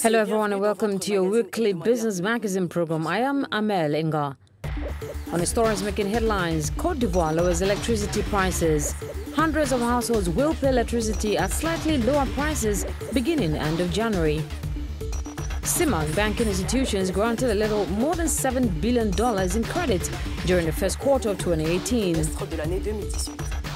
Hello everyone and welcome to your weekly business magazine program. I am Amel Inga. On the stories making headlines, Côte d'Ivoire lowers electricity prices. Hundreds of households will pay electricity at slightly lower prices beginning end of January. CEMAC banking institutions granted a little more than $7 billion in credit during the first quarter of 2018.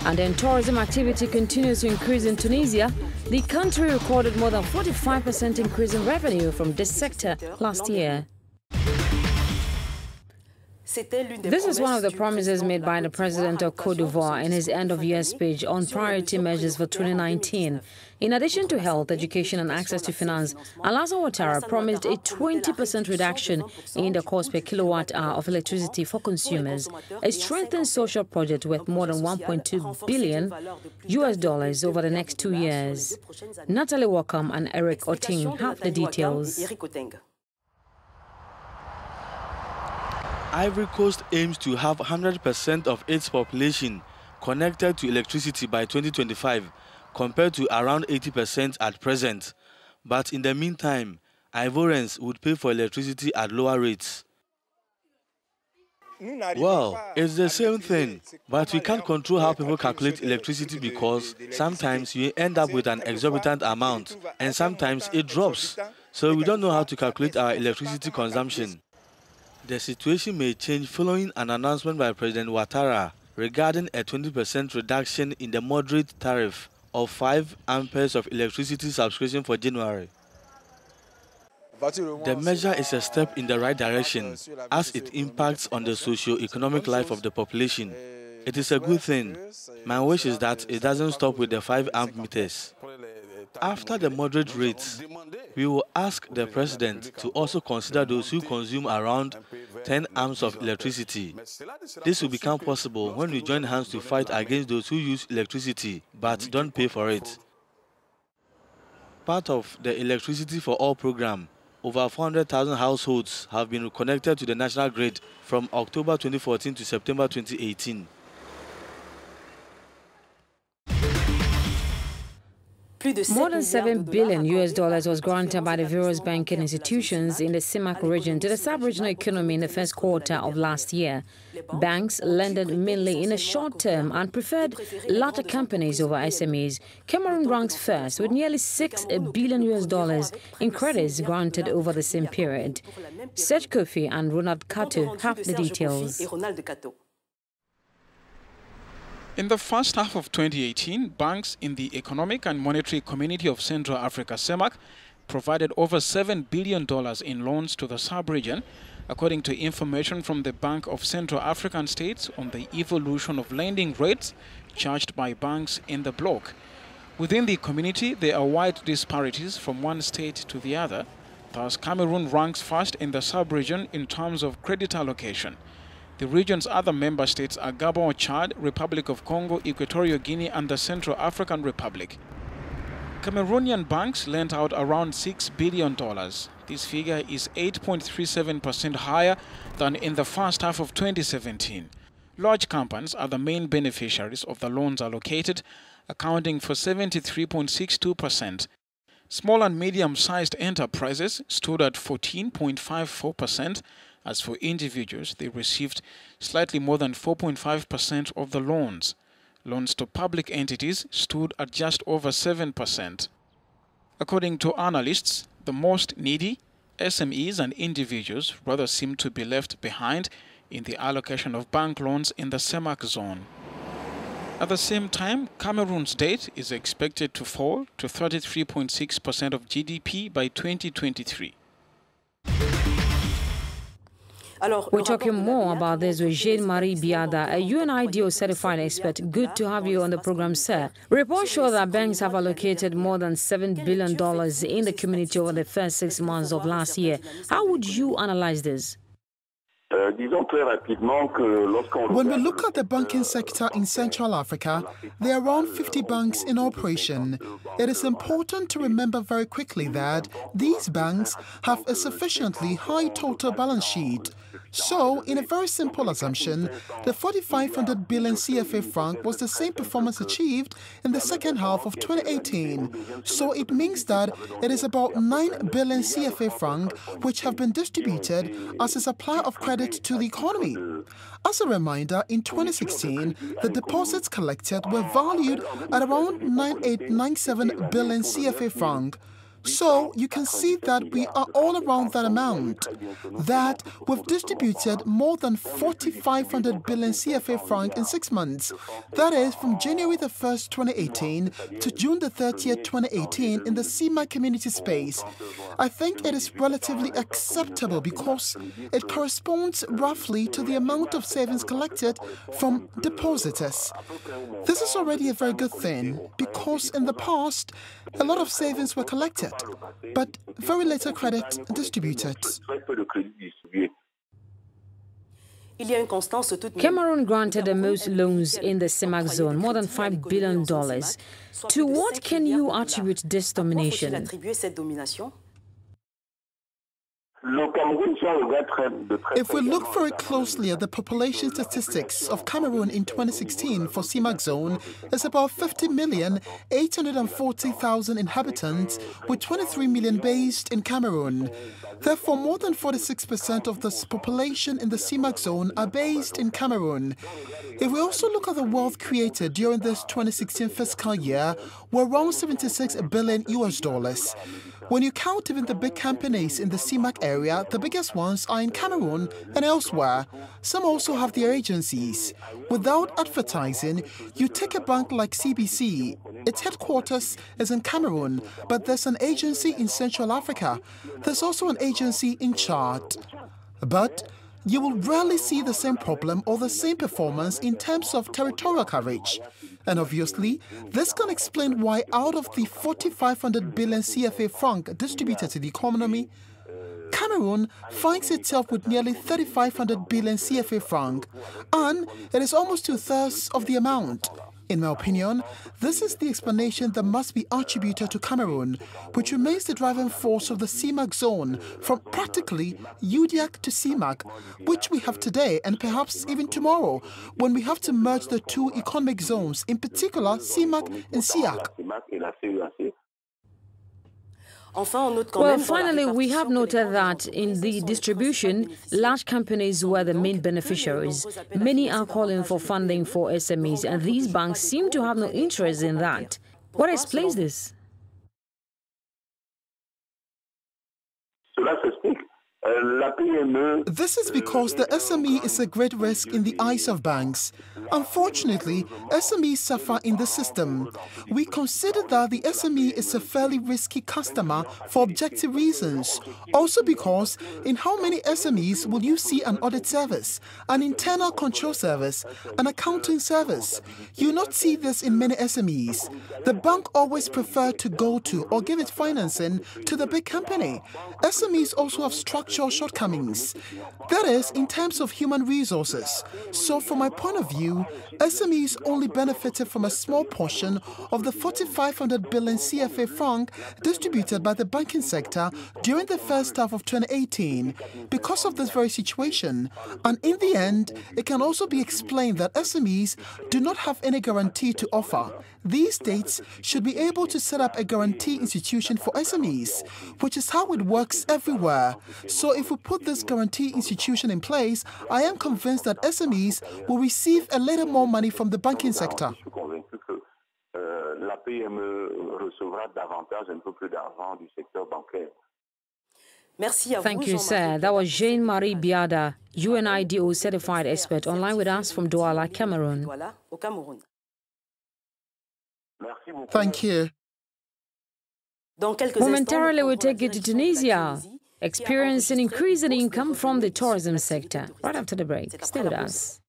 And then tourism activity continues to increase in Tunisia. The country recorded more than 45% increase in revenue from this sector last year. This is one of the promises made by the president of Côte d'Ivoire in his end-of-year speech on priority measures for 2019. In addition to health, education and access to finance, Alassane Ouattara promised a 20% reduction in the cost per kilowatt-hour of electricity for consumers, a strengthened social project worth more than $1.2 billion over the next 2 years. Natalie Wakam and Eric Oting have the details. Ivory Coast aims to have 100% of its population connected to electricity by 2025, compared to around 80% at present. But in the meantime, Ivorians would pay for electricity at lower rates. Well, it's the same thing, but we can't control how people calculate electricity because sometimes you end up with an exorbitant amount and sometimes it drops. So we don't know how to calculate our electricity consumption. The situation may change following an announcement by President Ouattara regarding a 20% reduction in the moderate tariff of 5 amperes of electricity subscription for January. The measure is a step in the right direction as it impacts on the socio-economic life of the population. It is a good thing. My wish is that it doesn't stop with the 5 amp meters. After the moderate rates, we will ask the president to also consider those who consume around 10 amps of electricity. This will become possible when we join hands to fight against those who use electricity but don't pay for it. Part of the Electricity for All program, over 400,000 households have been connected to the national grid from October 2014 to September 2018. More than $7 billion was granted by the various banking institutions in the CEMAC region to the sub-regional economy in the first quarter of last year. Banks lended mainly in the short term and preferred larger companies over SMEs. Cameroon ranks first with nearly $6 billion in credits granted over the same period. Serge Kofi and Ronald Kato have the details. In the first half of 2018, banks in the Economic and Monetary Community of Central Africa, CEMAC, provided over $7 billion in loans to the sub-region, according to information from the Bank of Central African States on the evolution of lending rates charged by banks in the bloc. Within the community, there are wide disparities from one state to the other. Thus, Cameroon ranks first in the sub-region in terms of credit allocation. The region's other member states are Gabon, Chad, Republic of Congo, Equatorial Guinea, and the Central African Republic. Cameroonian banks lent out around $6 billion. This figure is 8.37% higher than in the first half of 2017. Large companies are the main beneficiaries of the loans allocated, accounting for 73.62%. Small and medium-sized enterprises stood at 14.54%. As for individuals, they received slightly more than 4.5% of the loans. Loans to public entities stood at just over 7%. According to analysts, the most needy, SMEs and individuals, rather seem to be left behind in the allocation of bank loans in the CEMAC zone. At the same time, Cameroon's debt is expected to fall to 33.6% of GDP by 2023. We're talking more about this with Jean-Marie BIADA, a UNIDO-certified expert. Good to have you on the program, sir. Reports show that banks have allocated more than $7 billion in the community over the first 6 months of last year. How would you analyze this? When we look at the banking sector in Central Africa, there are around 50 banks in operation. It is important to remember very quickly that these banks have a sufficiently high total balance sheet. So, in a very simple assumption, the 4,500 billion CFA franc was the same performance achieved in the second half of 2018. So it means that it is about 9 billion CFA franc which have been distributed as a supply of credit to the economy. As a reminder, in 2016, the deposits collected were valued at around 9,897 billion CFA franc. So you can see that we are all around that amount, that we've distributed more than 4,500 billion CFA franc in 6 months. That is from January the 1st, 2018 to June the 30th, 2018 in the CEMAC community space. I think it is relatively acceptable because it corresponds roughly to the amount of savings collected from depositors. This is already a very good thing because in the past, a lot of savings were collected, but very little credit distributed. Cameroon granted the most loans in the CEMAC zone, more than $5 billion. To what can you attribute this domination? If we look very closely at the population statistics of Cameroon in 2016 for CEMAC zone, it's about 50,840,000 inhabitants, with 23 million based in Cameroon. Therefore, more than 46% of the population in the CEMAC zone are based in Cameroon. If we also look at the wealth created during this 2016 fiscal year, we're around $76 billion. When you count even the big companies in the CEMAC area, the biggest ones are in Cameroon and elsewhere. Some also have their agencies. Without advertising, you take a bank like CBC. Its headquarters is in Cameroon, but there's an agency in Central Africa. There's also an agency in Chad. But you will rarely see the same problem or the same performance in terms of territorial coverage. And obviously, this can explain why out of the 4,500 billion CFA franc distributed to the economy, Cameroon finds itself with nearly 3,500 billion CFA franc, and it is almost 2/3 of the amount. In my opinion, this is the explanation that must be attributed to Cameroon, which remains the driving force of the CEMAC zone, from practically UDIAC to CEMAC, which we have today and perhaps even tomorrow, when we have to merge the two economic zones, in particular CEMAC and CEAC. Well, finally, we have noted that in the distribution, large companies were the main beneficiaries. Many are calling for funding for SMEs, and these banks seem to have no interest in that. What explains this? This is because the SME is a great risk in the eyes of banks. Unfortunately, SMEs suffer in the system. We consider that the SME is a fairly risky customer for objective reasons. Also because in how many SMEs will you see an audit service, an internal control service, an accounting service? You will not see this in many SMEs. The bank always prefers to go to or give its financing to the big company. SMEs also have structural shortcomings. That is, in terms of human resources. So from my point of view, SMEs only benefited from a small portion of the 4,500 billion CFA franc distributed by the banking sector during the first half of 2018 because of this very situation. And in the end, it can also be explained that SMEs do not have any guarantee to offer. These states should be able to set up a guarantee institution for SMEs, which is how it works everywhere. So if we put this guarantee institution in place, I am convinced that SMEs will receive a little more money from the banking sector. Thank you, sir. That was Jean-Marie BIADA, UNIDO-certified expert, online with us from Douala, Cameroon. Thank you. Momentarily, we'll take you to Tunisia, experience an increase in income from the tourism sector. Right after the break. Stay with us.